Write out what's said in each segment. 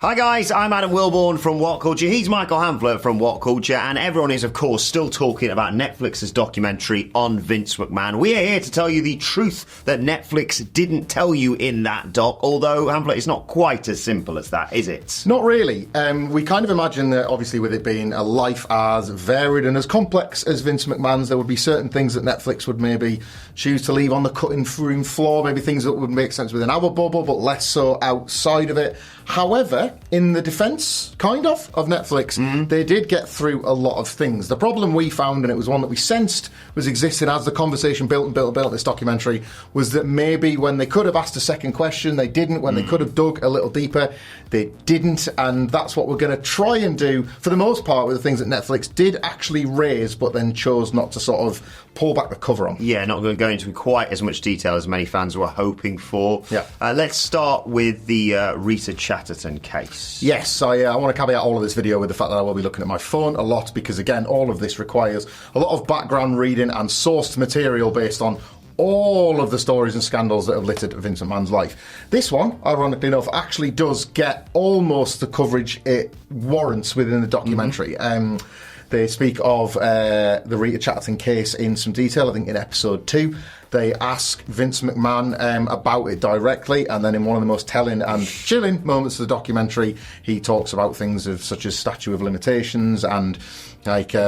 Hi guys, I'm Adam Wilborn from WhatCulture. He's Michael Hamflett from WhatCulture, and everyone is, of course, still talking about Netflix's documentary on Vince McMahon. We are here to tell you the truth that Netflix didn't tell you in that doc, although, Hamflett, it's not quite as simple as that, is it? Not really. We kind of imagine that, obviously, with it being a life as varied and as complex as Vince McMahon's, there would be certain things that Netflix would maybe choose to leave on the cutting room floor, maybe things that would make sense within our bubble, but less so outside of it. However, in the defence, kind of Netflix, they did get through a lot of things. The problem we found, and it was one that we sensed was existing as the conversation built this documentary, was that maybe when they could have asked a second question, they didn't. When they could have dug a little deeper, they didn't. And that's what we're going to try and do, for the most part, with the things that Netflix did actually raise, but then chose not to sort of pull back the cover on. Yeah, not going to go into quite as much detail as many fans were hoping for. Yeah. Let's start with the Rita Chatterton case. Yes, I want to caveat all of this video with the fact that I will be looking at my phone a lot because, again, all of this requires a lot of background reading and sourced material based on all of the stories and scandals that have littered Vince McMahon's life. This one, ironically enough, actually does get almost the coverage it warrants within the documentary. They speak of the Rita Chatterton case in some detail, I think in episode 2. They ask Vince McMahon about it directly, and then in one of the most telling and chilling moments of the documentary, he talks about things such as statute of limitations and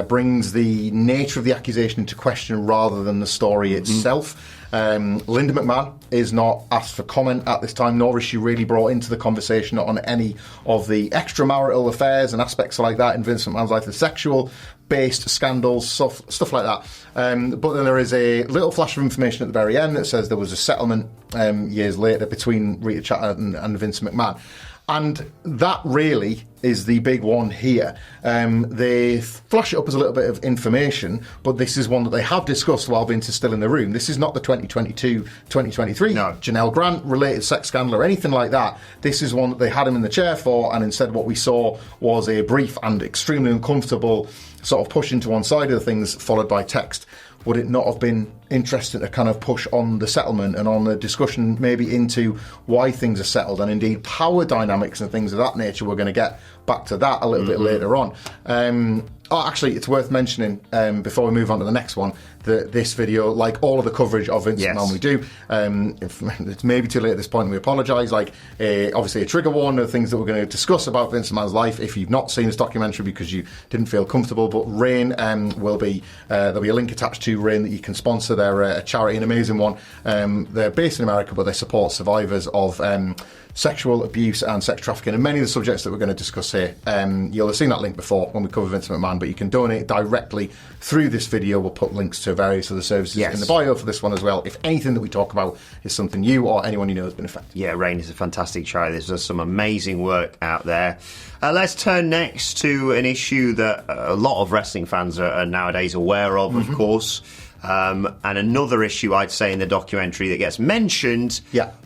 brings the nature of the accusation into question rather than the story itself. Linda McMahon is not asked for comment at this time, nor is she really brought into the conversation on any of the extramarital affairs and aspects like that in Vince McMahon's life, the sexual-based scandals, stuff like that. But then there is a little flash of information at the very end that says there was a settlement years later between Rita Chatterton and Vince McMahon. And that really is the big one here. They flash it up as a little bit of information, but this is one that they have discussed while Vince is still in the room. This is not the 2022-2023 Janelle Grant related sex scandal or anything like that. This is one that they had him in the chair for, and instead what we saw was a brief and extremely uncomfortable sort of push into one side of the things, followed by text. Would it not have been interesting to kind of push on the settlement and on the discussion maybe into why things are settled and indeed power dynamics and things of that nature? We're going to get back to that a little bit later on. Actually, it's worth mentioning before we move on to the next one that this video, like all of the coverage of Vince McMahon we do, if it's maybe too late at this point, and we apologise. Obviously, a trigger warning of things that we're going to discuss about Vince McMahon's life. If you've not seen this documentary because you didn't feel comfortable, but Rain will be there'll be a link attached to Rain that you can sponsor. They're a charity, an amazing one. They're based in America, but they support survivors of sexual abuse and sex trafficking, and many of the subjects that we're going to discuss here. You'll have seen that link before when we cover Vince McMahon, but you can donate directly through this video. We'll put links to various other services in the bio for this one as well, if anything that we talk about is something you or anyone you know has been affected. Yeah, Rain is a fantastic charity. There's some amazing work out there. Let's turn next to an issue that a lot of wrestling fans are nowadays aware of course. And another issue, I'd say, in the documentary that gets mentioned,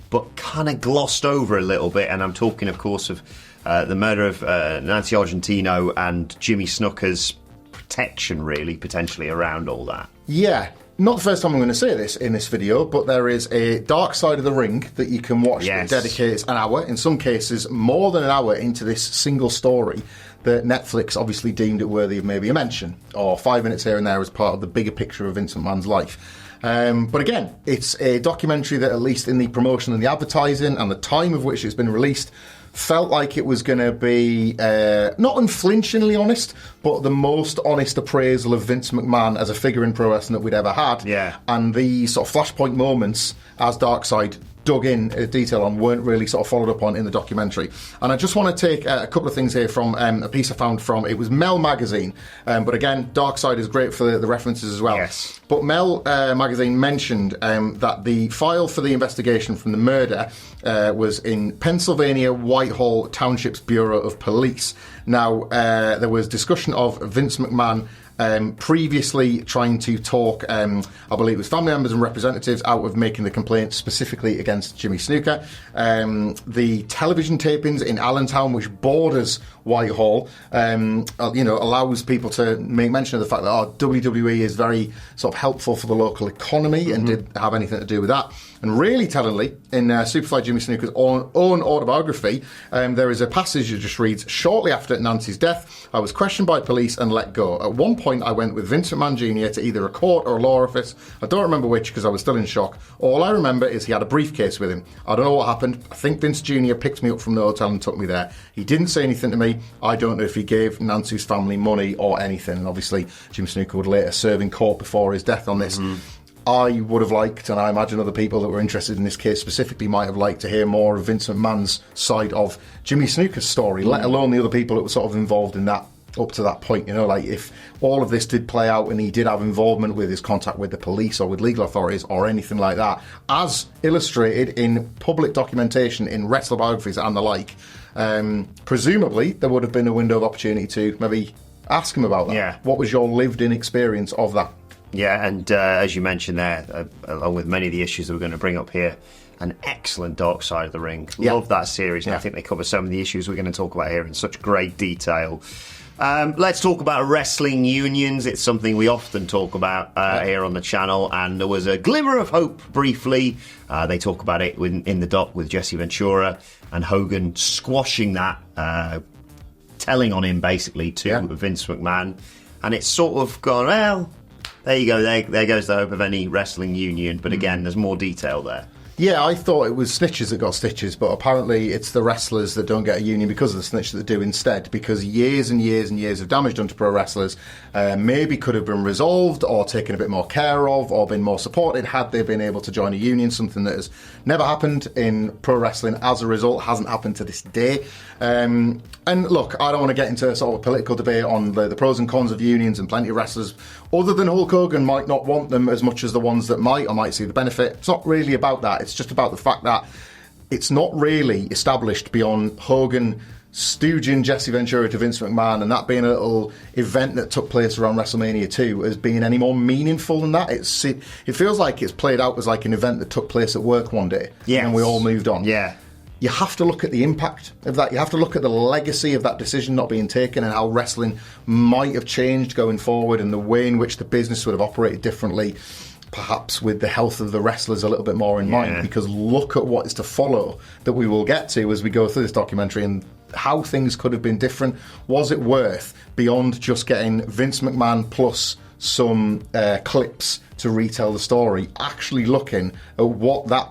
but kind of glossed over a little bit, and I'm talking, of course, of the murder of Nancy Argentino and Jimmy Snuka's protection, really, potentially, around all that. Yeah. Not the first time I'm going to say this in this video, but there is a dark side of the ring that you can watch that dedicates an hour, in some cases more than an hour, into this single story that Netflix obviously deemed it worthy of maybe a mention, or 5 minutes here and there as part of the bigger picture of Vince McMahon's life. But again, it's a documentary that, at least in the promotion and the advertising and the time of which it's been released, felt like it was going to be not unflinchingly honest, but the most honest appraisal of Vince McMahon as a figure in pro wrestling that we'd ever had. Yeah. And the sort of flashpoint moments, as Darkseid dug in detail on, weren't really sort of followed up on in the documentary. And I just want to take a couple of things here from a piece I found from, it was Mel magazine, but again, Darkseid is great for the references as well. Yes. But Mel magazine mentioned that the file for the investigation from the murder was in Pennsylvania Whitehall Township's Bureau of Police. Now, there was discussion of Vince McMahon previously trying to talk, I believe it was family members and representatives, out of making the complaint specifically against Jimmy Snuka. The television tapings in Allentown, which borders Whitehall, allows people to make mention of the fact that WWE is very sort of helpful for the local economy and did have anything to do with that. And really tellingly, in Superfly Jimmy Snuka's own autobiography, there is a passage that just reads, "Shortly after Nancy's death, I was questioned by police and let go. At one point, I went with Vince McMahon Jr. to either a court or a law office. I don't remember which because I was still in shock. All I remember is he had a briefcase with him. I don't know what happened. I think Vince Jr. picked me up from the hotel and took me there. He didn't say anything to me. I don't know if he gave Nancy's family money or anything." And obviously, Jimmy Snuka would later serve in court before his death on this. I would have liked, and I imagine other people that were interested in this case specifically might have liked to hear more of Vince McMahon's side of Jimmy Snuka's story, let alone the other people that were sort of involved in that up to that point. You know, like if all of this did play out and he did have involvement with his contact with the police or with legal authorities or anything like that, as illustrated in public documentation in wrestler biographies and the like, presumably there would have been a window of opportunity to maybe ask him about that. Yeah. What was your lived-in experience of that? Yeah, and as you mentioned there, along with many of the issues that we're going to bring up here, an excellent Dark Side of the Ring. Yeah. Love that series, and I think they cover some of the issues we're going to talk about here in such great detail. Let's talk about wrestling unions. It's something we often talk about here on the channel, and there was a glimmer of hope briefly. They talk about it in the doc with Jesse Ventura and Hogan squashing that, telling on him basically to Vince McMahon, and it's sort of gone, well, there you go, there goes the hope of any wrestling union, but again, there's more detail there. Yeah, I thought it was snitches that got stitches, but apparently it's the wrestlers that don't get a union because of the snitch that do instead, because years and years and years of damage done to pro wrestlers maybe could have been resolved or taken a bit more care of or been more supported had they been able to join a union, something that has never happened in pro wrestling as a result, hasn't happened to this day. And look, I don't want to get into sort of a political debate on the pros and cons of unions, and plenty of wrestlers other than Hulk Hogan might not want them as much as the ones that might or might see the benefit. It's not really about that. It's just about the fact that it's not really established beyond Hogan stooging Jesse Ventura to Vince McMahon and that being a little event that took place around WrestleMania 2 as being any more meaningful than that. It feels like it's played out as like an event that took place at work one day and we all moved on. Yeah. You have to look at the impact of that. You have to look at the legacy of that decision not being taken and how wrestling might have changed going forward and the way in which the business would have operated differently, perhaps with the health of the wrestlers a little bit more in mind, because look at what is to follow that we will get to as we go through this documentary and how things could have been different. Was it worth, beyond just getting Vince McMahon plus some clips to retell the story, actually looking at what that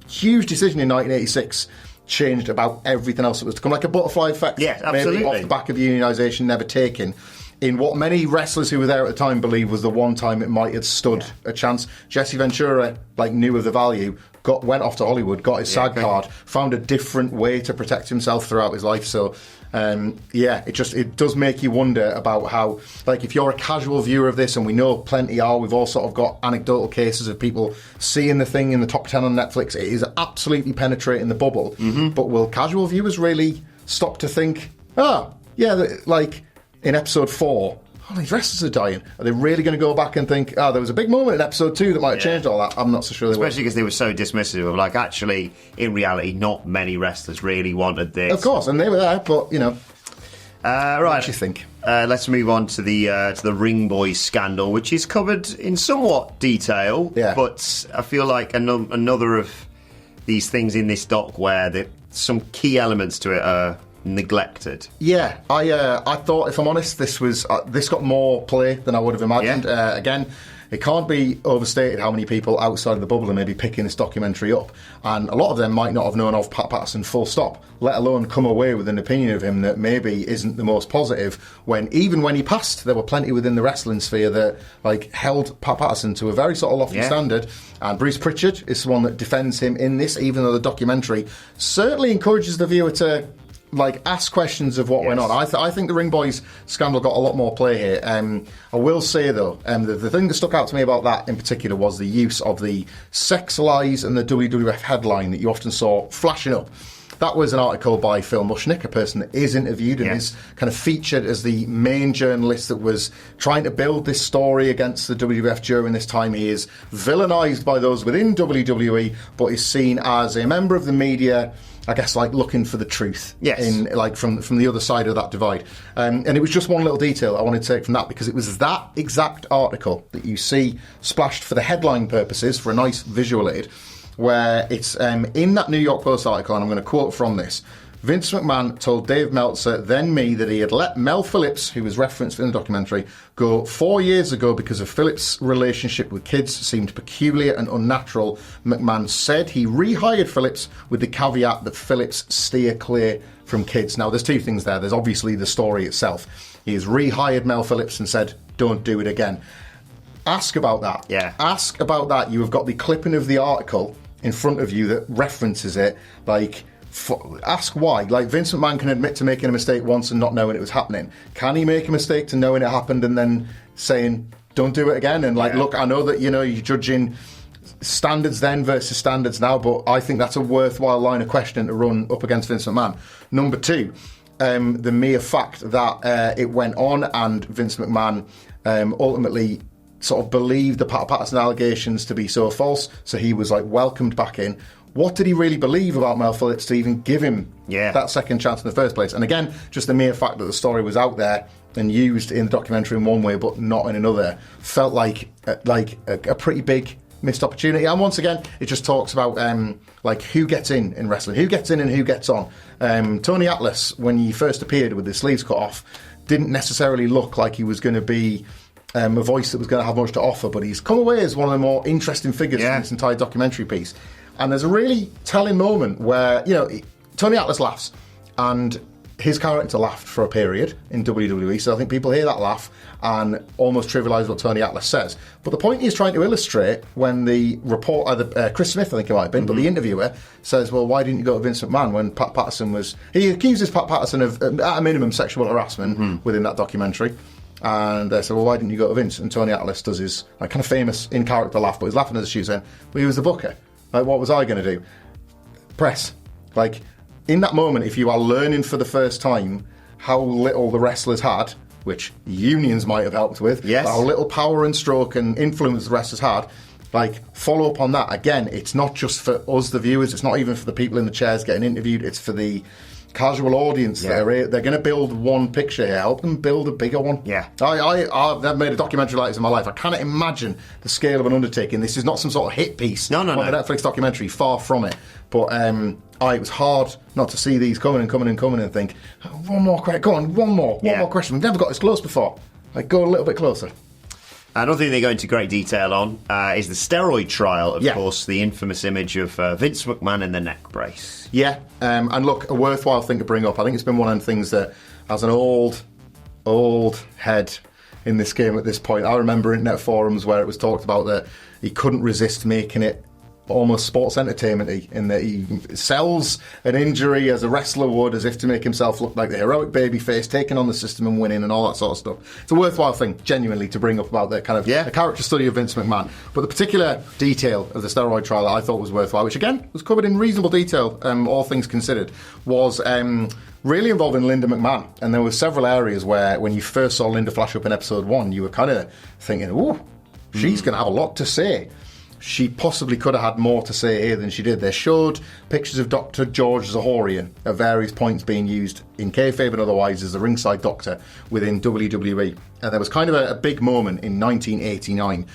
huge decision in 1986 changed about everything else that was to come, like a butterfly effect. Yeah, absolutely. Maybe off the back of unionisation never taken, in what many wrestlers who were there at the time believed was the one time it might have stood a chance. Jesse Ventura, knew of the value, went off to Hollywood, got his SAG card, found a different way to protect himself throughout his life. So, it does make you wonder about how, if you're a casual viewer of this, and we know plenty are, we've all sort of got anecdotal cases of people seeing the thing in the top 10 on Netflix. It is absolutely penetrating the bubble. But will casual viewers really stop to think, in episode 4, these wrestlers are dying. Are they really going to go back and think, there was a big moment in episode 2 that might have changed all that? I'm not so sure they will. Especially because they were so dismissive of, actually, in reality, not many wrestlers really wanted this. Of course, and they were there, but, right. What do you think? Let's move on to the Ring Boys scandal, which is covered in somewhat detail, but I feel like another of these things in this doc where some key elements to it are neglected. Yeah, I thought, if I'm honest, this got more play than I would have imagined. Again, it can't be overstated how many people outside of the bubble are maybe picking this documentary up, and a lot of them might not have known of Pat Patterson full stop, let alone come away with an opinion of him that maybe isn't the most positive, when even when he passed, there were plenty within the wrestling sphere that held Pat Patterson to a very sort of lofty standard. And Bruce Pritchard is the one that defends him in this, even though the documentary certainly encourages the viewer to ask questions of what went on. I think the Ring Boys scandal got a lot more play here. I will say, though, the thing that stuck out to me about that in particular was the use of the sex lies and the WWF headline that you often saw flashing up. That was an article by Phil Mushnick, a person that is interviewed and is kind of featured as the main journalist that was trying to build this story against the WWF during this time. He is villainised by those within WWE, but is seen as a member of the media, I guess, looking for the truth in from the other side of that divide. And it was just one little detail I wanted to take from that, because it was that exact article that you see splashed for the headline purposes, for a nice visual aid, where it's in that New York Post article, and I'm going to quote from this. Vince McMahon told Dave Meltzer, then me, that he had let Mel Phillips, who was referenced in the documentary, go 4 years ago because of Phillips' relationship with kids seemed peculiar and unnatural. McMahon said he rehired Phillips with the caveat that Phillips steer clear from kids. Now, there's two things there. There's obviously the story itself. He has rehired Mel Phillips and said, don't do it again. Ask about that. Yeah. Ask about that. You have got the clipping of the article in front of you that references it, like... ask why. Like, Vince McMahon can admit to making a mistake once and not knowing it was happening. Can he make a mistake to knowing it happened and then saying, don't do it again? And look, I know that, you're judging standards then versus standards now, but I think that's a worthwhile line of questioning to run up against Vince McMahon. Number two, the mere fact that it went on and Vince McMahon ultimately sort of believed the Pat Patterson allegations to be so false, so he was welcomed back in. What did he really believe about Mel Phillips to even give him that second chance in the first place? And again, just the mere fact that the story was out there and used in the documentary in one way but not in another felt like a pretty big missed opportunity. And once again, it just talks about who gets in wrestling, who gets in and who gets on. Tony Atlas, when he first appeared with his sleeves cut off, didn't necessarily look like he was going to be a voice that was going to have much to offer, but he's come away as one of the more interesting figures in this entire documentary piece. And there's a really telling moment where, Tony Atlas laughs, and his character laughed for a period in WWE, so I think people hear that laugh and almost trivialise what Tony Atlas says. But the point he's trying to illustrate when the reporter, Chris Smith, I think it might have been, but the interviewer says, well, why didn't you go to Vince McMahon when Pat Patterson was... He accuses Pat Patterson of, at a minimum, sexual harassment within that documentary. And they said, well, why didn't you go to Vince? And Tony Atlas does his kind of famous in-character laugh, but he's laughing at the shoe saying, well, he was the booker. What was I going to do? Press. In that moment, if you are learning for the first time how little the wrestlers had, which unions might have helped with, how little power and stroke and influence the wrestlers had, follow up on that. Again, it's not just for us, the viewers, it's not even for the people in the chairs getting interviewed, it's for the casual audience. They're going to build one picture here. Help them build a bigger one. I've never made a documentary like this in my life. I cannot imagine the scale of an undertaking. This is not some sort of hit piece. No. A Netflix documentary, far from it. But it was hard not to see these coming and think, one more question. Go on, one more question. We've never got this close before. Go a little bit closer. Another thing they go into great detail on is the steroid trial, of course, the infamous image of Vince McMahon in the neck brace. Yeah, and look, a worthwhile thing to bring up. I think it's been one of the things that, as an old head in this game at this point, I remember internet forums where it was talked about that he couldn't resist making it almost sports entertainment-y, in that he sells an injury as a wrestler would, as if to make himself look like the heroic babyface, taking on the system and winning and all that sort of stuff. It's a worthwhile thing, genuinely, to bring up about the kind of the character study of Vince McMahon. But the particular detail of the steroid trial that I thought was worthwhile, which again was covered in reasonable detail, all things considered, was really involving Linda McMahon. And there were several areas where, when you first saw Linda flash up in episode 1, you were kind of thinking, ooh, she's going to have a lot to say. She possibly could have had more to say here than she did. They showed pictures of Dr. George Zahorian at various points being used in kayfabe and otherwise as the ringside doctor within WWE. And there was kind of a big moment in 1989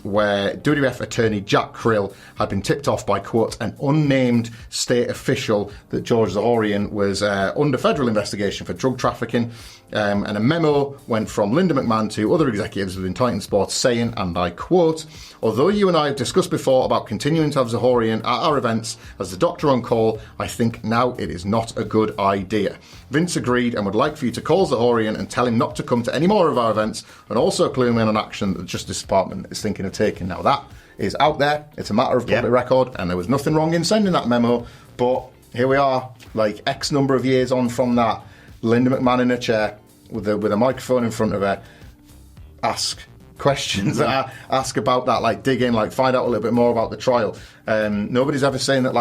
where WWF attorney Jack Krill had been tipped off by, quote, an unnamed state official that George Zahorian was under federal investigation for drug trafficking. And a memo went from Linda McMahon to other executives within Titan Sports saying, and I quote, although you and I have discussed before about continuing to have Zahorian at our events as the doctor on call, I think now it is not a good idea. Vince agreed and would like for you to call Zahorian and tell him not to come to any more of our events, and also clue him in on action that the Justice Department is thinking of taking. Now that is out there, it's a matter of public record, and there was nothing wrong in sending that memo, but here we are, X number of years on from that, Linda McMahon in a chair with a microphone in front of her, ask questions, ask about that, dig in, find out a little bit more about the trial. Nobody's ever saying that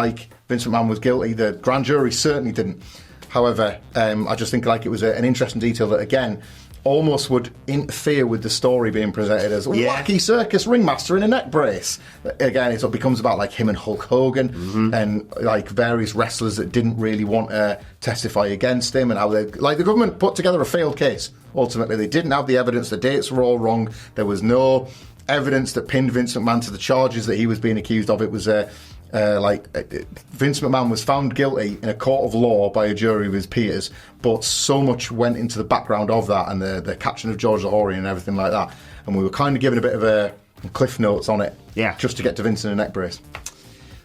Vince McMahon was guilty. The grand jury certainly didn't. However, I just think it was an interesting detail that, again, almost would interfere with the story being presented as wacky circus ringmaster in a neck brace. Again, it becomes about him and Hulk Hogan and various wrestlers that didn't really want to testify against him, and how they the government put together a failed case. Ultimately, they didn't have the evidence. The dates were all wrong. There was no evidence that pinned Vince McMahon to the charges that he was being accused of. It was Vince McMahon was found guilty in a court of law by a jury of his peers, but so much went into the background of that and the caption of George Lahorian and everything like that. And we were kind of given a bit of a cliff notes on it, just to get to Vince in a neck brace.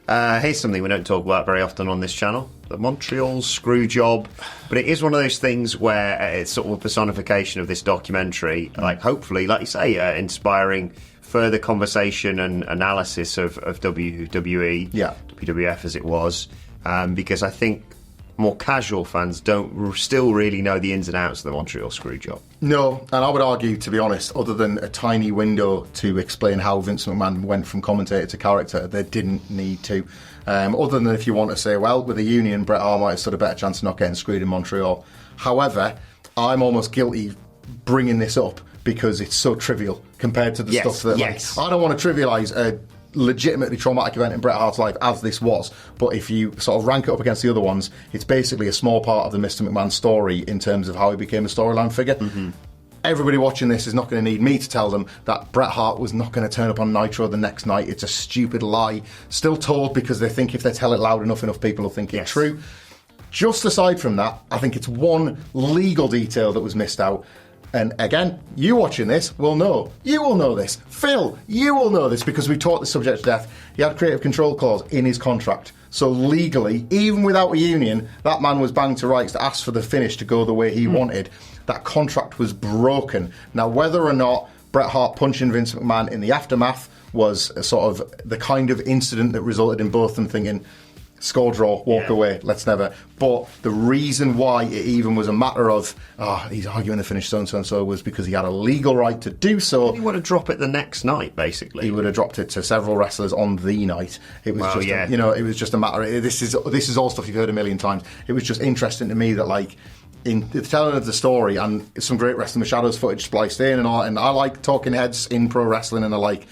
Here's something we don't talk about very often on this channel, the Montreal screw job. But it is one of those things where it's sort of a personification of this documentary, like hopefully, like you say, inspiring further conversation and analysis of WWE, WWF as it was, because I think more casual fans don't still really know the ins and outs of the Montreal screw job. No, and I would argue, to be honest, other than a tiny window to explain how Vince McMahon went from commentator to character, they didn't need to. Other than if you want to say, well, with a union, Bret Hart might have stood a better chance of not getting screwed in Montreal. However, I'm almost guilty bringing this up because it's so trivial compared to the stuff that, like, I don't want to trivialise a legitimately traumatic event in Bret Hart's life as this was, but if you sort of rank it up against the other ones, it's basically a small part of the Mr McMahon story in terms of how he became a storyline figure. Everybody watching this is not going to need me to tell them that Bret Hart was not going to turn up on Nitro the next night. It's a stupid lie, still told because they think if they tell it loud enough people will think it's true. Just aside from that, I think it's one legal detail that was missed out. And again, you watching this will know. You will know this. Phil, you will know this because we taught the subject to death. He had a creative control clause in his contract. So legally, even without a union, that man was banged to rights to ask for the finish to go the way he wanted. That contract was broken. Now, whether or not Bret Hart punching Vince McMahon in the aftermath was a sort of the kind of incident that resulted in both them thinking, score draw, walk away, let's never. But the reason why it even was a matter of, he's arguing the finish so-and-so was because he had a legal right to do so. He would have dropped it the next night, basically. He would have dropped it to several wrestlers on the night. It was it was just a matter of, this is all stuff you've heard a million times. It was just interesting to me that, like, in the telling of the story, and some great Wrestling with Shadows footage spliced in and all, and I like talking heads in pro wrestling and the like,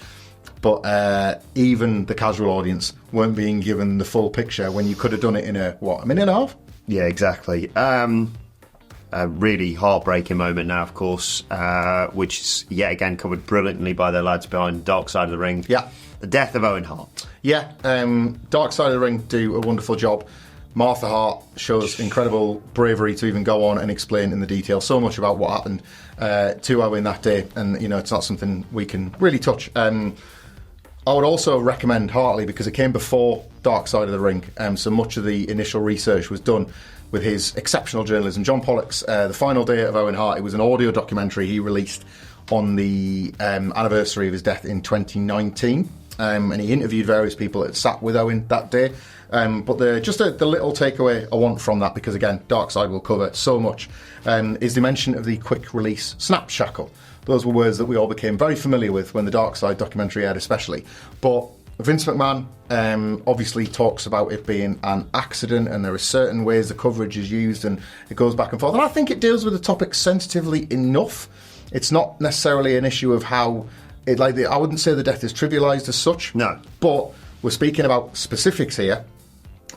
but even the casual audience weren't being given the full picture when you could have done it in a minute and a half? Yeah, exactly. A really heartbreaking moment now, of course, which is yet again covered brilliantly by the lads behind Dark Side of the Ring. Yeah. The death of Owen Hart. Yeah, Dark Side of the Ring do a wonderful job. Martha Hart shows incredible bravery to even go on and explain in the detail so much about what happened to Owen that day, and it's not something we can really touch. I would also recommend Hartley because it came before Dark Side of the Ring, so much of the initial research was done with his exceptional journalism. John Pollock's The Final Day of Owen Hart, it was an audio documentary he released on the anniversary of his death in 2019, and he interviewed various people that sat with Owen that day. But the little takeaway I want from that, because again, Dark Side will cover so much, is the mention of the quick release snap shackle. Those were words that we all became very familiar with when the Dark Side documentary aired especially. But Vince McMahon obviously talks about it being an accident, and there are certain ways the coverage is used and it goes back and forth. And I think it deals with the topic sensitively enough. It's not necessarily an issue of how... I wouldn't say the death is trivialised as such. No. But we're speaking about specifics here.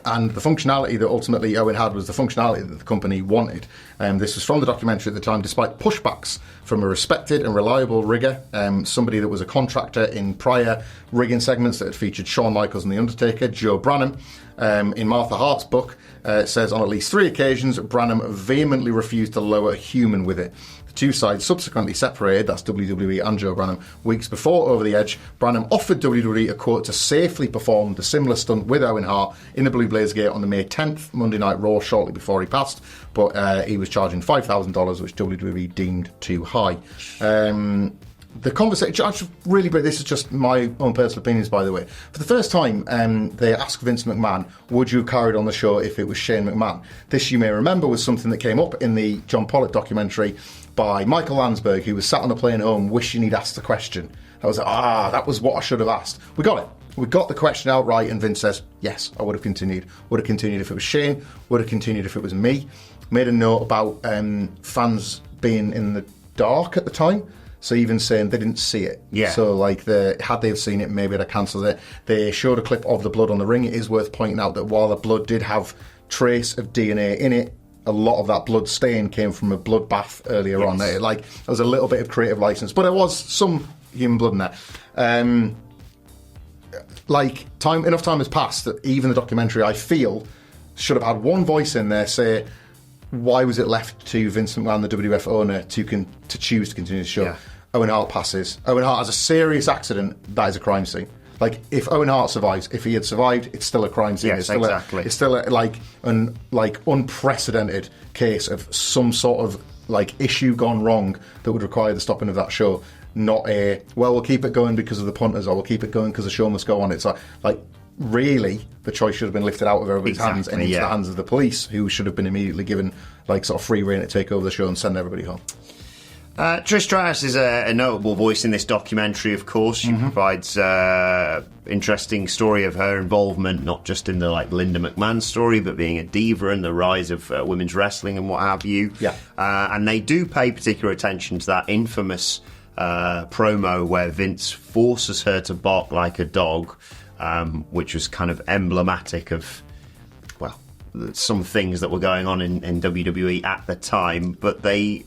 And the functionality that ultimately Owen had was the functionality that the company wanted. This was from the documentary at the time, despite pushbacks from a respected and reliable rigger, somebody that was a contractor in prior rigging segments that had featured Shawn Michaels and The Undertaker, Joe Branham. In Martha Hart's book, it says on at least 3 occasions, Branham vehemently refused to lower a human with it. The two sides subsequently separated, that's WWE and Joe Branham. Weeks before Over the Edge, Branham offered WWE a quote to safely perform the similar stunt with Owen Hart in the Blue Blaze Gate on the May 10th Monday Night Raw shortly before he passed, but he was charging $5,000, which WWE deemed too high. The conversation, really, but this is just my own personal opinions, by the way. For the first time, they asked Vince McMahon, would you have carried on the show if it was Shane McMahon? This, you may remember, was something that came up in the John Pollock documentary by Michael Landsberg, who was sat on a plane home wishing he'd asked the question. I was like, that was what I should have asked. We got it. We got the question outright, and Vince says, yes, I would have continued. Would have continued if it was Shane. Would have continued if it was me. Made a note about fans being in the dark at the time. So even saying they didn't see it. Yeah. So had they have seen it, maybe they'd have cancelled it. They showed a clip of the blood on the ring. It is worth pointing out that while the blood did have trace of DNA in it, a lot of that blood stain came from a bloodbath earlier on. There was a little bit of creative license, but it was some human blood in there. Enough time has passed that even the documentary, I feel, should have had one voice in there say, why was it left to Vince McMahon, the WWF owner, to choose to continue the show? Yeah. Owen Hart passes. Owen Hart has a serious accident. That is a crime scene. Like, if Owen Hart survives, if he had survived, it's still a crime scene. Yes, it's still exactly. It's still an unprecedented case of some sort of issue gone wrong that would require the stopping of that show. Not we'll keep it going because of the punters, or we'll keep it going because the show must go on. It's really, the choice should have been lifted out of everybody's hands and into the hands of the police, who should have been immediately given free rein to take over the show and send everybody home. Trish Stratus is a notable voice in this documentary, of course. She provides interesting story of her involvement, not just in the Linda McMahon story, but being a diva and the rise of women's wrestling and what have you. Yeah. And they do pay particular attention to that infamous promo where Vince forces her to bark like a dog, which was kind of emblematic of, some things that were going on in WWE at the time, but they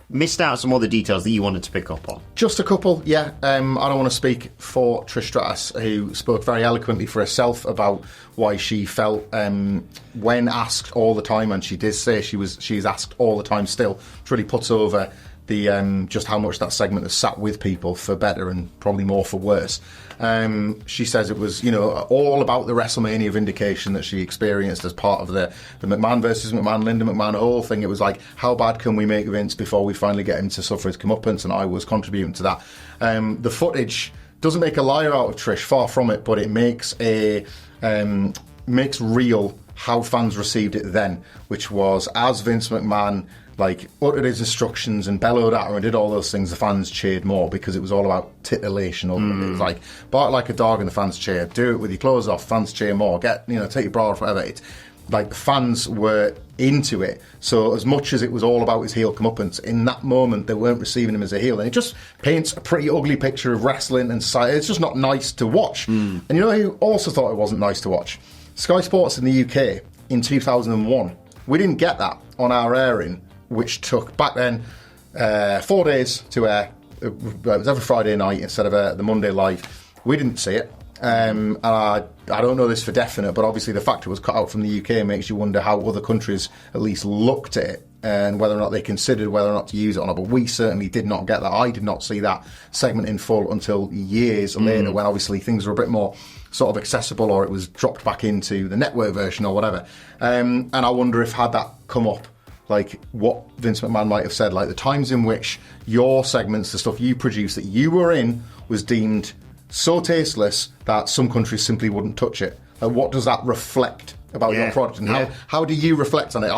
missed out some other details that you wanted to pick up on. Just a couple, yeah. I don't want to speak for Trish Stratus, who spoke very eloquently for herself about why she felt when asked all the time, and she did say she's asked all the time still, which really puts over the just how much that segment has sat with people for better and probably more for worse. She says it was, all about the WrestleMania vindication that she experienced as part of the McMahon versus McMahon, Linda McMahon whole thing. It was like, how bad can we make Vince before we finally get him to suffer his comeuppance? And I was contributing to that. The footage doesn't make a liar out of Trish, far from it, but it makes real how fans received it then, which was, as Vince McMahon uttered his instructions and bellowed at her and did all those things, the fans cheered more, because it was all about titillation. It was like, bark like a dog and the fans cheer. Do it with your clothes off, fans cheer more. Take your bra off, whatever. It's the fans were into it. So as much as it was all about his heel comeuppance, in that moment they weren't receiving him as a heel, and it just paints a pretty ugly picture of wrestling and society. It's just not nice to watch. And you know who also thought it wasn't nice to watch? Sky Sports in the UK in 2001. We didn't get that on our airing, which took back then 4 days to air. It was every Friday night instead of the Monday live. We didn't see it. And I don't know this for definite, but obviously the fact it was cut out from the UK makes you wonder how other countries at least looked at it and whether or not they considered whether or not to use it or not. But we certainly did not get that. I did not see that segment in full until years later, when obviously things were a bit more sort of accessible, or it was dropped back into the network version or whatever. And I wonder if, had that come up, what Vince McMahon might have said, the times in which your segments, the stuff you produced that you were in, was deemed so tasteless that some countries simply wouldn't touch it. What does that reflect about your product, and how do you reflect on it?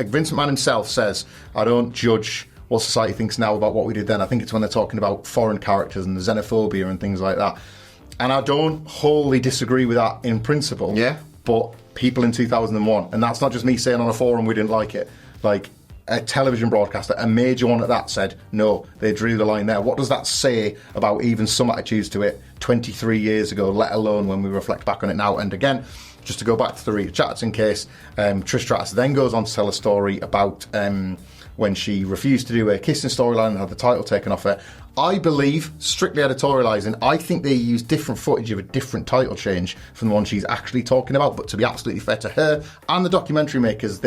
Vince McMahon himself says, I don't judge what society thinks now about what we did then. I think it's when they're talking about foreign characters and the xenophobia and things like that. And I don't wholly disagree with that in principle. Yeah. But people in 2001, and that's not just me saying on a forum we didn't like it, a television broadcaster, a major one at that, said, no, they drew the line there. What does that say about even some attitudes to it 23 years ago, let alone when we reflect back on it now? And again, just to go back to the Rita Chatterton case, Trish Stratus then goes on to tell a story about when she refused to do a kissing storyline and had the title taken off her. I believe, strictly editorialising, I think they used different footage of a different title change from the one she's actually talking about. But to be absolutely fair to her and the documentary makers,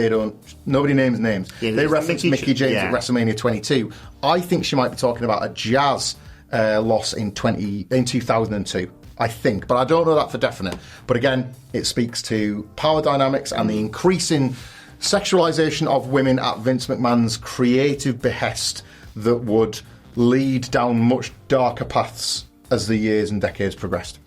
nobody names names. Yeah, they reference Mickie James at WrestleMania 22. I think she might be talking about a Jazz loss in 2002. I think, but I don't know that for definite. But again, it speaks to power dynamics and the increasing sexualisation of women at Vince McMahon's creative behest that would lead down much darker paths as the years and decades progressed.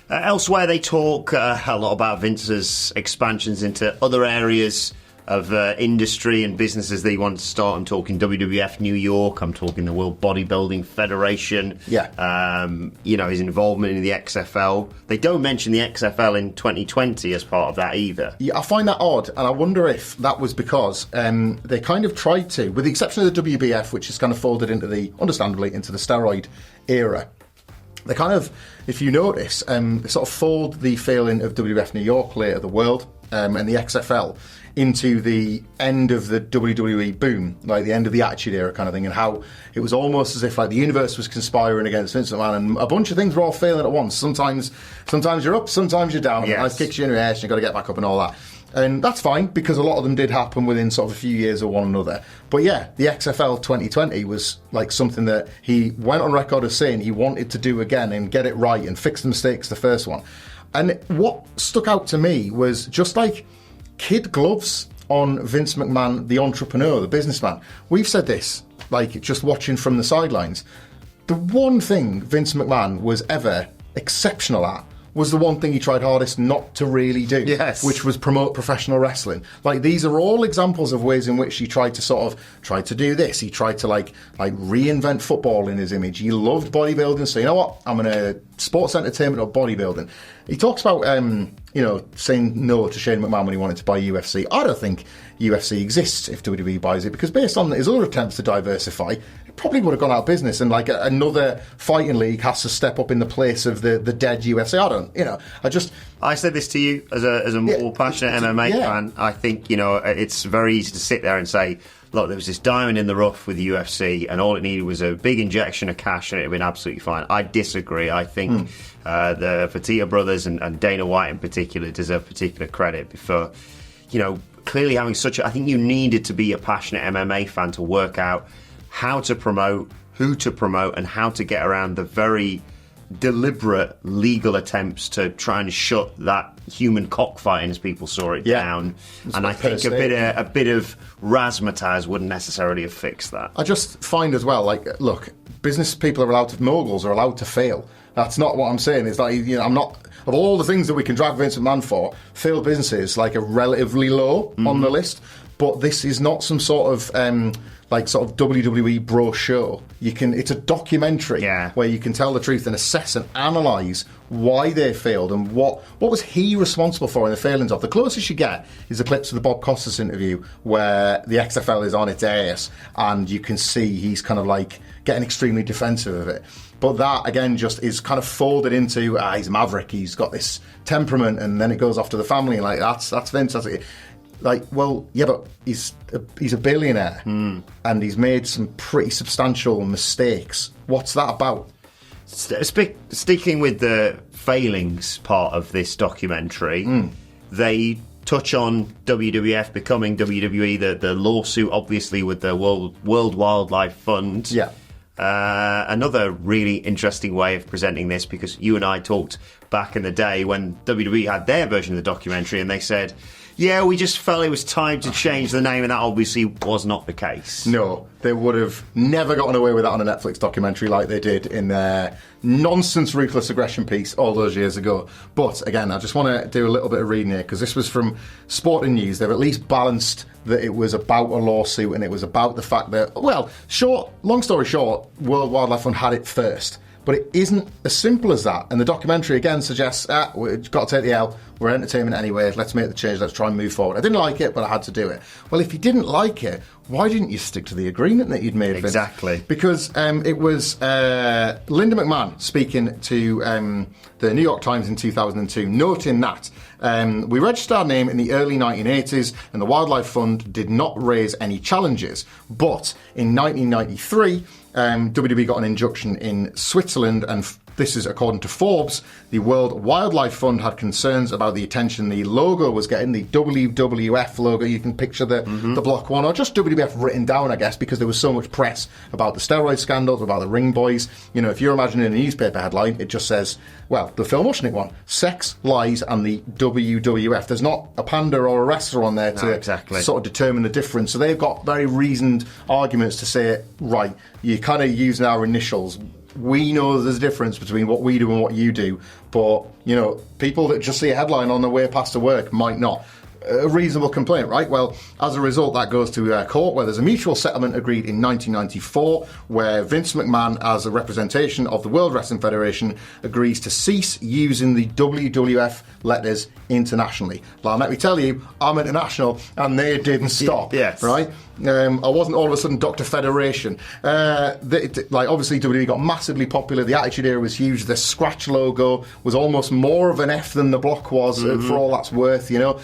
Elsewhere, they talk a lot about Vince's expansions into other areas of industry and businesses that he wanted to start. I'm talking WWF New York, I'm talking the World Bodybuilding Federation, his involvement in the XFL. They don't mention the XFL in 2020 as part of that either. Yeah, I find that odd, and I wonder if that was because they kind of tried to, with the exception of the WBF, which is kind of folded understandably into the steroid era. They kind of, if you notice, they sort of fold the failing of WWF New York, later the World, and the XFL into the end of the WWE boom, like the end of the Attitude Era kind of thing, and how it was almost as if like the universe was conspiring against Vince McMahon, and a bunch of things were all failing at once. Sometimes you're up, sometimes you're down. Yes. Life kicks you in the ass, and you've got to get back up and all that. And that's fine, because a lot of them did happen within sort of a few years of one another. But yeah, the XFL 2020 was like something that he went on record as saying he wanted to do again and get it right and fix the mistakes the first one. And what stuck out to me was just like kid gloves on Vince McMahon, the entrepreneur, the businessman. We've said this, like just watching from the sidelines. The one thing Vince McMahon was ever exceptional at was the one thing he tried hardest not to really do, yes, which was promote professional wrestling. Like, these are all examples of ways in which he tried to do this. He tried to like reinvent football in his image. He loved bodybuilding, so you know what? I'm gonna sports entertainment or bodybuilding. He talks about saying no to Shane McMahon when he wanted to buy UFC. I don't think UFC exists if WWE buys it, because based on his other attempts to diversify, it probably would have gone out of business, and like another fighting league has to step up in the place of the dead UFC. I said this to you as a more passionate MMA fan. I think it's very easy to sit there and say, look, there was this diamond in the rough with the UFC, and all it needed was a big injection of cash, and it would have been absolutely fine. I disagree. I think the Fertitta brothers and Dana White in particular deserve particular credit for, clearly having I think you needed to be a passionate MMA fan to work out how to promote, who to promote, and how to get around the very deliberate legal attempts to try and shut that human cockfighting, as people saw it, down. And I think a bit of razzmatazz wouldn't necessarily have fixed that. I just find as well, like, look, business people are allowed to, moguls are allowed to fail. That's not what I'm saying. It's like, I'm not, of all the things that we can drag Vince McMahon for, failed businesses like are relatively low on the list. But this is not some sort of WWE bro show. It's a documentary where you can tell the truth and assess and analyse why they failed and what was he responsible for in the failings of. The closest you get is the clips of the Bob Costas interview where the XFL is on its ass and you can see he's kind of like getting extremely defensive of it. But that, again, just is kind of folded into, he's a maverick, he's got this temperament, and then it goes off to the family, and like, that's Vince, that's it. Like, well, yeah, but he's a billionaire, and he's made some pretty substantial mistakes. What's that about? Sticking with the failings part of this documentary, they touch on WWF becoming WWE, the lawsuit, obviously, with the World Wildlife Fund. Yeah. Another really interesting way of presenting this, because you and I talked back in the day when WWE had their version of the documentary, and they said, yeah, we just felt it was time to change the name, and that obviously was not the case. No, they would have never gotten away with that on a Netflix documentary like they did in their nonsense Ruthless Aggression piece all those years ago. But again, I just want to do a little bit of reading here, because this was from Sporting News. They've at least balanced that it was about a lawsuit, and it was about the fact that, long story short, World Wildlife Fund had it first. But it isn't as simple as that. And the documentary, again, suggests, we've got to take the L. We're entertainment anyway. Let's make the change. Let's try and move forward. I didn't like it, but I had to do it. Well, if you didn't like it, why didn't you stick to the agreement that you'd made? Exactly. Vince? Because it was Linda McMahon speaking to the New York Times in 2002, noting that we registered our name in the early 1980s, and the Wildlife Fund did not raise any challenges. But in 1993, WWE got an injunction in Switzerland, and this is according to Forbes. The World Wildlife Fund had concerns about the attention the logo was getting, the WWF logo. You can picture the block one, or just WWF written down, I guess, because there was so much press about the steroid scandals, about the Ring Boys. If you're imagining a newspaper headline, it just says, well, the Phil Mushnick one, sex, lies, and the WWF. There's not a panda or a wrestler on there to sort of determine the difference. So they've got very reasoned arguments to say, right, you're kind of using our initials. We know there's a difference between what we do and what you do, but, people that just see a headline on their way past to work might not. A reasonable complaint, right? Well, as a result, that goes to court, where there's a mutual settlement agreed in 1994, where Vince McMahon, as a representation of the World Wrestling Federation, agrees to cease using the WWF letters internationally. Now, let me tell you, I'm international, and they didn't stop, yes. right? I wasn't all of a sudden Dr. Federation. Obviously WWE got massively popular. The Attitude Era was huge. The Scratch logo was almost more of an F than the block was, for all that's worth, you know.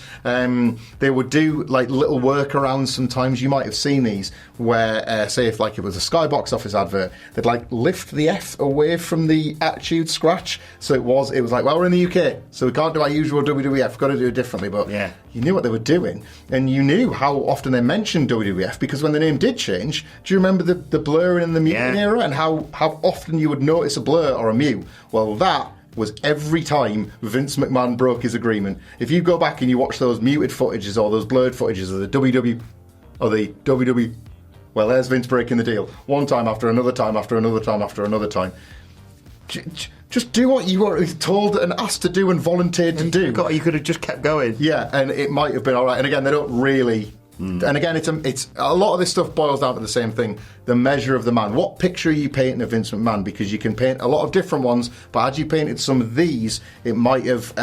They would do like little workarounds sometimes. You might have seen these where, say if like it was a Skybox Office advert, they'd like lift the F away from the Attitude Scratch. So it was like, well, we're in the UK, so we can't do our usual WWF. We've got to do it differently. But yeah, you knew what they were doing, and you knew how often they mentioned WWF, because when the name did change, do you remember the blurring and the muting era, and how often you would notice a blur or a mute? Well, that was every time Vince McMahon broke his agreement. If you go back and you watch those muted footages or those blurred footages of the WWE, well, there's Vince breaking the deal. One time after another time after another time after another time. Just do what you were told and asked to do and volunteered to do. You could have just kept going. Yeah, and it might have been all right. And again, they don't really... And again, it's a lot of this stuff boils down to the same thing: the measure of the man. What picture are you painting of Vince McMahon? Because you can paint a lot of different ones, but had you painted some of these, it might have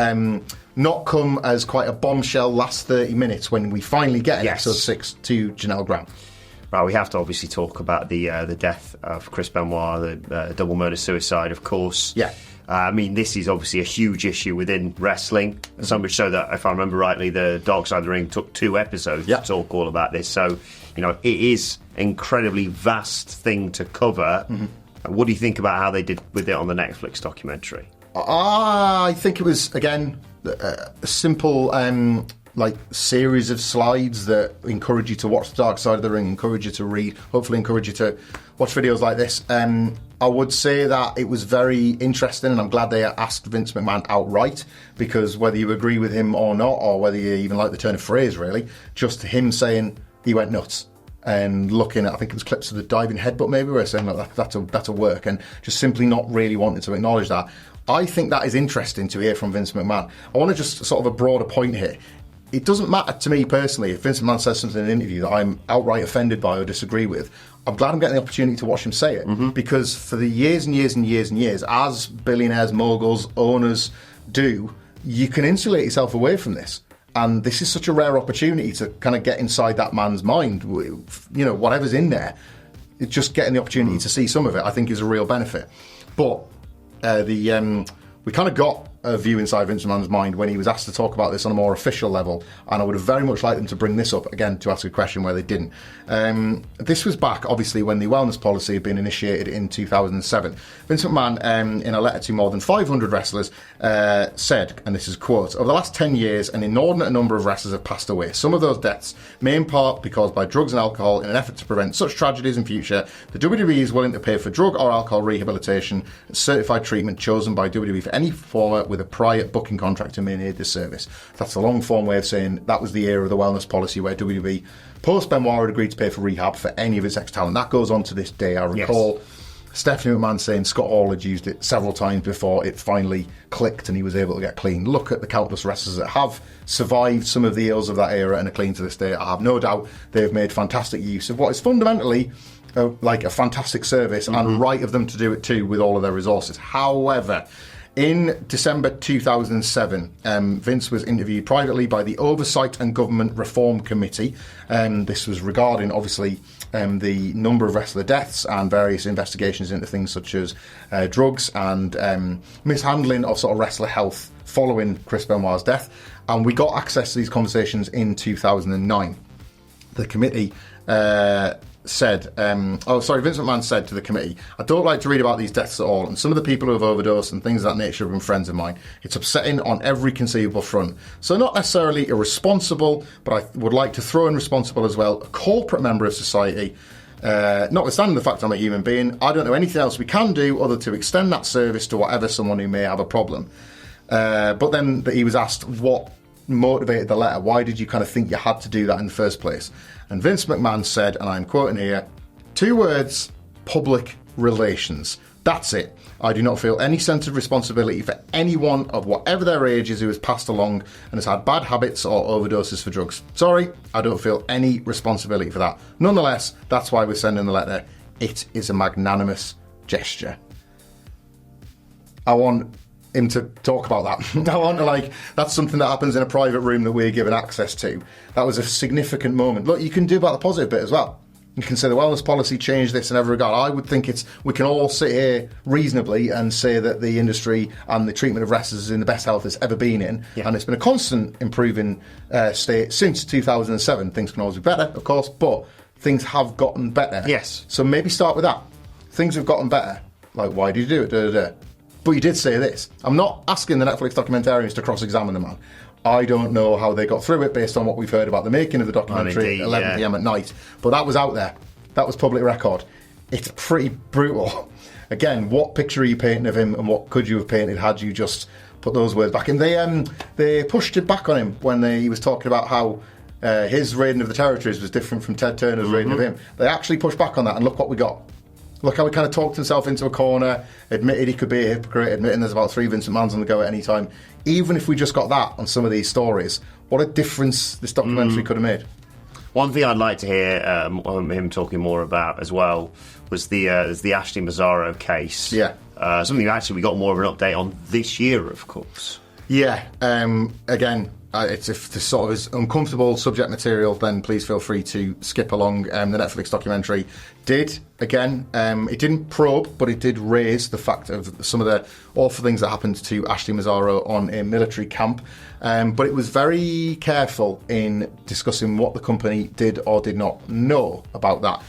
not come as quite a bombshell last 30 minutes when we finally get in episode 6 to Janelle Grant. Right, we have to obviously talk about the death of Chris Benoit, the double murder-suicide, of course. Yeah. I mean, this is obviously a huge issue within wrestling, so much so that, if I remember rightly, the Dark Side of the Ring took 2 episodes to talk all about this. So, you know, it is an incredibly vast thing to cover. What do you think about how they did with it on the Netflix documentary? I think it was, again, a simple... series of slides that encourage you to watch the Dark Side of the Ring, encourage you to read, hopefully encourage you to watch videos like this. I would say that it was very interesting, and I'm glad they asked Vince McMahon outright, because whether you agree with him or not, or whether you even like the turn of phrase, really, just him saying he went nuts and looking at, I think it was clips of the diving headbutt maybe, where saying that's a work, and just simply not really wanting to acknowledge that. I think that is interesting to hear from Vince McMahon. I want to just sort of a broader point here. It doesn't matter to me personally if Vince McMahon says something in an interview that I'm outright offended by or disagree with. I'm glad I'm getting the opportunity to watch him say it, because for the years and years and years and years, as billionaires, moguls, owners do, you can insulate yourself away from this. And this is such a rare opportunity to kind of get inside that man's mind, you know, whatever's in there. It's just getting the opportunity to see some of it, I think, is a real benefit. But we kind of got a view inside Vince McMahon's mind when he was asked to talk about this on a more official level, and I would have very much liked them to bring this up again to ask a question where they didn't. This was back, obviously, when the wellness policy had been initiated in 2007. Vince McMahon, in a letter to more than 500 wrestlers, said, and this is a quote, "Over the last 10 years, an inordinate number of wrestlers have passed away. Some of those deaths may in part be caused by drugs and alcohol. In an effort to prevent such tragedies in future, the WWE is willing to pay for drug or alcohol rehabilitation and certified treatment chosen by WWE for any performer with a prior booking contract who may need this service." That's a long form way of saying that was the era of the wellness policy where WWE, post Benoit, had agreed to pay for rehab for any of its ex-talent. That goes on to this day. I recall Stephanie McMahon saying Scott Hall had used it several times before it finally clicked and he was able to get clean. Look at the countless wrestlers that have survived some of the ills of that era and are clean to this day. I have no doubt they've made fantastic use of what is fundamentally like a fantastic service, and right of them to do it too with all of their resources. However, in December 2007, Vince was interviewed privately by the Oversight and Government Reform Committee. This was regarding, obviously, the number of wrestler deaths and various investigations into things such as drugs and mishandling of sort of wrestler health following Chris Benoit's death. And we got access to these conversations in 2009. The committee said, Vince McMahon said to the committee, "I don't like to read about these deaths at all, and some of the people who have overdosed and things of that nature have been friends of mine. It's upsetting on every conceivable front. So not necessarily irresponsible, but I would like to throw in responsible as well, a corporate member of society. Notwithstanding the fact I'm a human being, I don't know anything else we can do other to extend that service to whatever someone who may have a problem." But then he was asked what motivated the letter. Why did you kind of think you had to do that in the first place? And Vince McMahon said, and I'm quoting here, 2 words, public relations. That's it. I do not feel any sense of responsibility for anyone of whatever their age is who has passed along and has had bad habits or overdoses for drugs. Sorry, I don't feel any responsibility for that. Nonetheless, that's why we're sending the letter. It is a magnanimous gesture. I want him to talk about that. I want to, like, that's something that happens in a private room that we're given access to. That was a significant moment. Look, you can do about the positive bit as well. You can say the wellness policy changed this in every regard. I would think we can all sit here reasonably and say that the industry and the treatment of wrestlers is in the best health it's ever been in. Yeah. And it's been a constant improving state since 2007. Things can always be better, of course, but things have gotten better. Yes. So maybe start with that. Things have gotten better. Like, why did you do it? Da, da, da. But you did say this. I'm not asking the Netflix documentarians to cross-examine the man. I don't know how they got through it based on what we've heard about the making of the documentary at 11 p.m. at night. But that was out there. That was public record. It's pretty brutal. Again, what picture are you painting of him, and what could you have painted had you just put those words back in? They pushed it back on him when he was talking about how his raiding of the territories was different from Ted Turner's raiding of him. They actually pushed back on that, and look what we got. Look how he kind of talked himself into a corner, admitted he could be a hypocrite, admitting there's about 3 Vincent McMahons on the go at any time. Even if we just got that on some of these stories, what a difference this documentary could have made. One thing I'd like to hear him talking more about as well was the Ashley Mazzaro case. Yeah. Something actually we got more of an update on this year, of course. Yeah. Again, it's if this sort of is uncomfortable subject material, then please feel free to skip along. The Netflix documentary did, again, it didn't probe, but it did raise the fact of some of the awful things that happened to Ashley Mazzaro on a military camp. But it was very careful in discussing what the company did or did not know about that.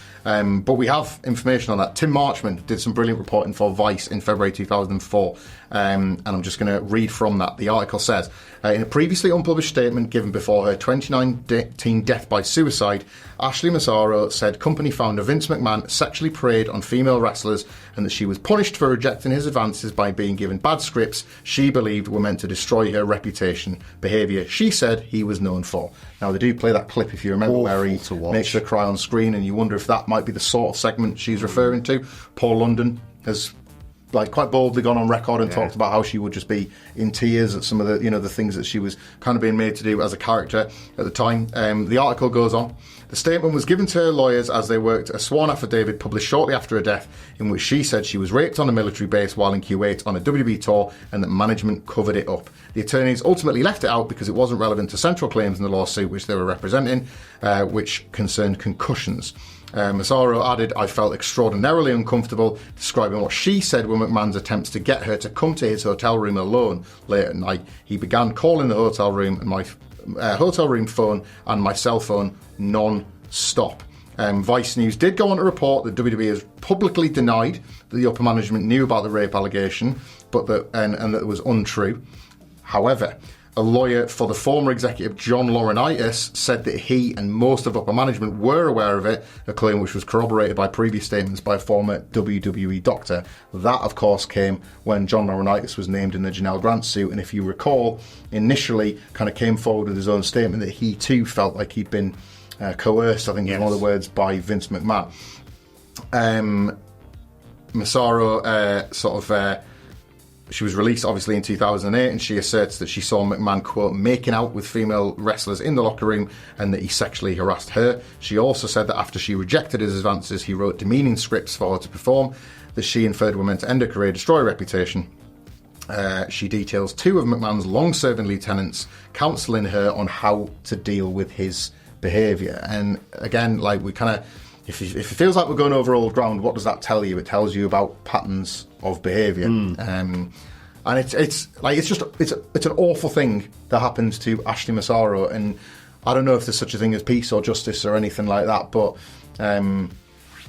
But we have information on that. Tim Marchman did some brilliant reporting for Vice in February 2004, and I'm just going to read from that. The article says, in a previously unpublished statement given before her 2019 death by suicide, Ashley Mazzaro said company founder Vince McMahon sexually preyed on female wrestlers and that she was punished for rejecting his advances by being given bad scripts she believed were meant to destroy her reputation, behaviour she said he was known for. Now, they do play that clip, if you remember, where he makes her cry on screen, and you wonder if that might be the sort of segment she's referring to. Paul London has quite boldly gone on record and talked about how she would just be in tears at some of the the things that she was kind of being made to do as a character at the time. The article goes on. The statement was given to her lawyers as they worked a sworn affidavit published shortly after her death, in which she said she was raped on a military base while in Kuwait on a WWE tour and that management covered it up. The attorneys ultimately left it out because it wasn't relevant to central claims in the lawsuit which they were representing, which concerned concussions. Mazzaro added, I felt extraordinarily uncomfortable, describing what she said were McMahon's attempts to get her to come to his hotel room alone late at night. He began calling the hotel room and my hotel room phone and my cell phone non-stop. Vice News did go on to report that WWE has publicly denied that the upper management knew about the rape allegation, but that it was untrue. However, a lawyer for the former executive John Laurinaitis said that he and most of upper management were aware of it, a claim which was corroborated by previous statements by a former WWE doctor. That, of course, came when John Laurinaitis was named in the Janelle Grant suit, and if you recall, initially kind of came forward with his own statement that he too felt like he'd been coerced, I think is one of the words, by Vince McMahon. Mazzaro she was released obviously in 2008, and she asserts that she saw McMahon, quote, making out with female wrestlers in the locker room and that he sexually harassed her. She also said that after she rejected his advances, he wrote demeaning scripts for her to perform that she inferred were meant to end her career, destroy her reputation. She details 2 of McMahon's long-serving lieutenants counselling her on how to deal with his behaviour. And again, we kind of, if it feels like we're going over old ground, what does that tell you? It tells you about patterns of behaviour. And it's an awful thing that happens to Ashley Mazzaro, and I don't know if there's such a thing as peace or justice or anything like that, but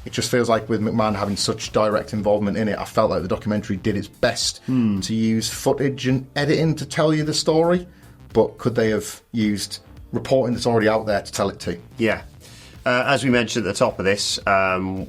it just feels like with McMahon having such direct involvement in it, I felt like the documentary did its best to use footage and editing to tell you the story, but could they have used reporting that's already out there to tell it to? Yeah. As we mentioned at the top of this,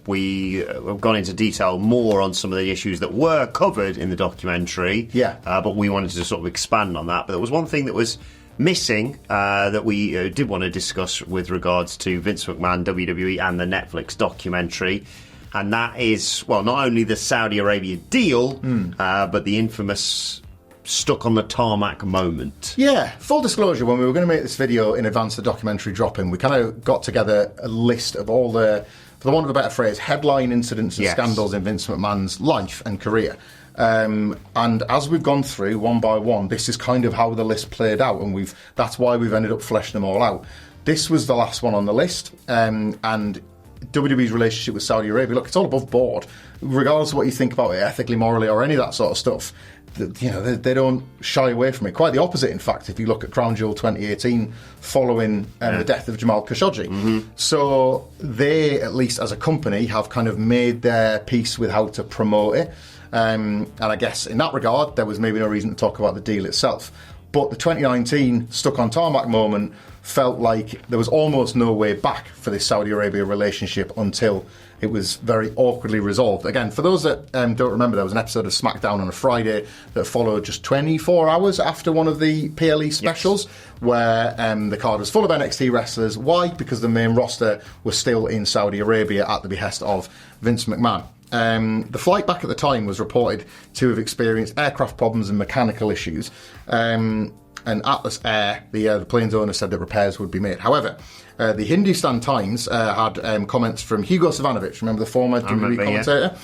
we have gone into detail more on some of the issues that were covered in the documentary. Yeah. But we wanted to sort of expand on that. But there was one thing that was missing that we did want to discuss with regards to Vince McMahon, WWE, and the Netflix documentary. And that is, well, not only the Saudi Arabia deal, but the infamous stuck on the tarmac moment. Yeah, full disclosure, when we were going to make this video in advance of the documentary dropping, we kind of got together a list of all the, for the want of a better phrase, headline incidents and scandals in Vince McMahon's life and career. And as we've gone through one by one, this is kind of how the list played out, and that's why we've ended up fleshing them all out. This was the last one on the list, and WWE's relationship with Saudi Arabia. Look, it's all above board, regardless of what you think about it ethically, morally, or any of that sort of stuff. They don't shy away from it. Quite the opposite, in fact, if you look at Crown Jewel 2018 following the death of Jamal Khashoggi. So they, at least as a company, have kind of made their peace with how to promote it. And I guess in that regard, there was maybe no reason to talk about the deal itself. But the 2019 stuck on tarmac moment felt like there was almost no way back for this Saudi Arabia relationship until it was very awkwardly resolved. Again, for those that don't remember, there was an episode of SmackDown on a Friday that followed just 24 hours after one of the PLE specials, where the card was full of NXT wrestlers. Why? Because the main roster was still in Saudi Arabia at the behest of Vince McMahon. The flight back at the time was reported to have experienced aircraft problems and mechanical issues. And Atlas Air, the plane's owner, said that repairs would be made. However, the Hindustan Times had comments from Hugo Savanovic, remember the former WWE commentator? Yeah.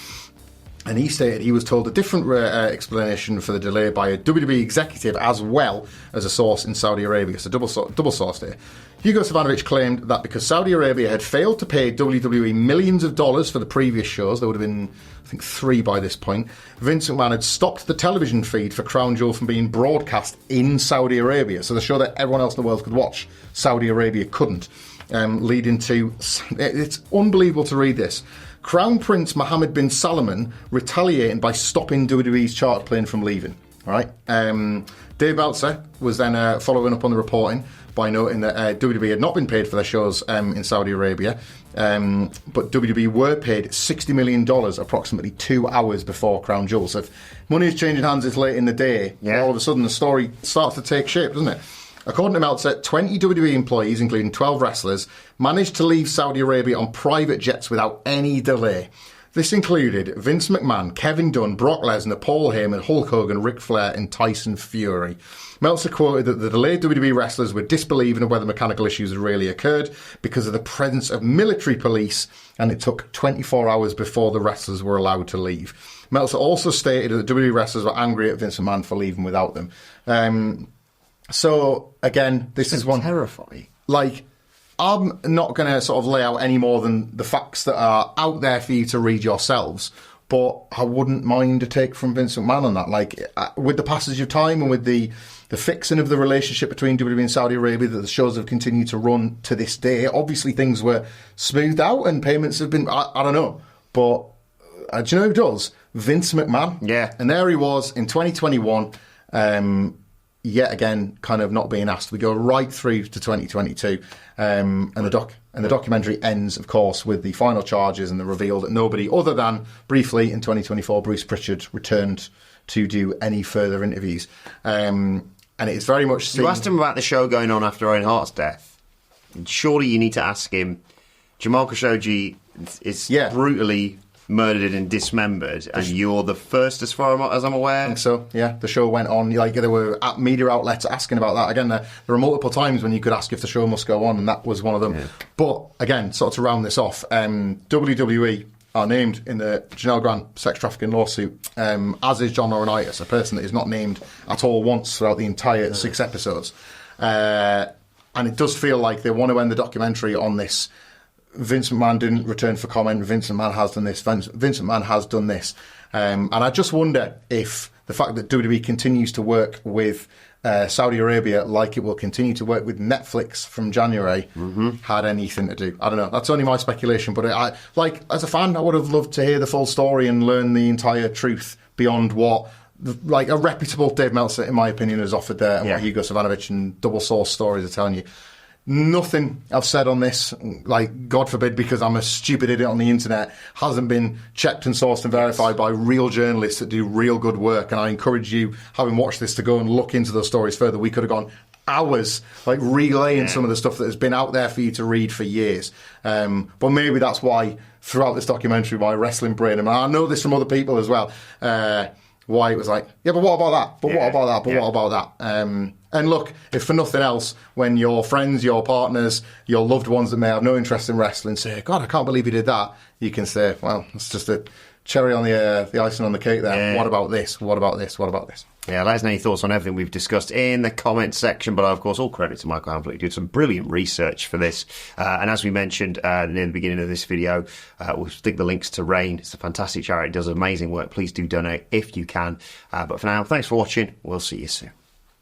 And he stated he was told a different explanation for the delay by a WWE executive as well as a source in Saudi Arabia. So double sourced here. Hugo Savanovic claimed that because Saudi Arabia had failed to pay WWE millions of dollars for the previous shows, there would have been, I think, 3 by this point, Vince McMahon had stopped the television feed for Crown Jewel from being broadcast in Saudi Arabia. So the show that everyone else in the world could watch, Saudi Arabia couldn't. Leading to, it's unbelievable to read this, Crown Prince Mohammed bin Salman retaliating by stopping WWE's charter plane from leaving. All right. Dave Meltzer was then following up on the reporting by noting that WWE had not been paid for their shows in Saudi Arabia, but WWE were paid $60 million approximately 2 hours before Crown Jewel. So if money is changing hands this late in the day, all of a sudden the story starts to take shape, doesn't it? According to Meltzer, 20 WWE employees, including 12 wrestlers, managed to leave Saudi Arabia on private jets without any delay. This included Vince McMahon, Kevin Dunn, Brock Lesnar, Paul Heyman, Hulk Hogan, Ric Flair and Tyson Fury. Meltzer quoted that the delayed WWE wrestlers were disbelieving of whether mechanical issues had really occurred because of the presence of military police, and it took 24 hours before the wrestlers were allowed to leave. Meltzer also stated that WWE wrestlers were angry at Vince McMahon for leaving without them. So, again, this is one... terrifying. Like, I'm not going to sort of lay out any more than the facts that are out there for you to read yourselves, but I wouldn't mind a take from Vince McMahon on that. Like, with the passage of time and with the fixing of the relationship between WWE and Saudi Arabia that the shows have continued to run to this day, obviously things were smoothed out and payments have been... I don't know. But do you know who does? Vince McMahon. Yeah. And there he was in 2021... yet again, kind of not being asked. We go right through to 2022, and the documentary ends, of course, with the final charges and the reveal that nobody other than, briefly, in 2024, Bruce Pritchard returned to do any further interviews. And it's very much seen... You asked him about the show going on after Owen Hart's death. Surely you need to ask him, Jamal Khashoggi is brutally murdered and dismembered, and you're the first, as far as I'm aware. I think so, yeah. The show went on. Like, there were media outlets asking about that. Again, there were multiple times when you could ask if the show must go on, and that was one of them. Yeah. But, again, sort of to round this off, WWE are named in the Janelle Grant sex trafficking lawsuit, as is John Laurinaitis, a person that is not named at all once throughout the entire 6 episodes. And it does feel like they want to end the documentary on this. Vince McMahon didn't return for comment. Vince McMahon has done this. Vince McMahon has done this. And I just wonder if the fact that WWE continues to work with Saudi Arabia, like it will continue to work with Netflix from January, had anything to do. I don't know. That's only my speculation. But as a fan, I would have loved to hear the full story and learn the entire truth beyond what a reputable Dave Meltzer, in my opinion, has offered there, and what Hugo Savanovic and double source stories are telling you. Nothing I've said on this, like, God forbid, because I'm a stupid idiot on the internet, hasn't been checked and sourced and verified by real journalists that do real good work. And I encourage you, having watched this, to go and look into those stories further. We could have gone hours, like, relaying some of the stuff that has been out there for you to read for years. But maybe that's why, throughout this documentary, my wrestling brain, and I know this from other people as well, why it was like, yeah, but what about that? But what about that? But what about that? And look, if for nothing else, when your friends, your partners, your loved ones that may have no interest in wrestling say, God, I can't believe he did that, you can say, well, it's just a cherry on the icing on the cake there. Yeah. What about this? What about this? What about this? Yeah, let us know your thoughts on everything we've discussed in the comments section below. Of course, all credit to Michael Hamflett, who did some brilliant research for this. And as we mentioned near the beginning of this video, we'll stick the links to RAIN. It's a fantastic charity. It does amazing work. Please do donate if you can. But for now, thanks for watching. We'll see you soon.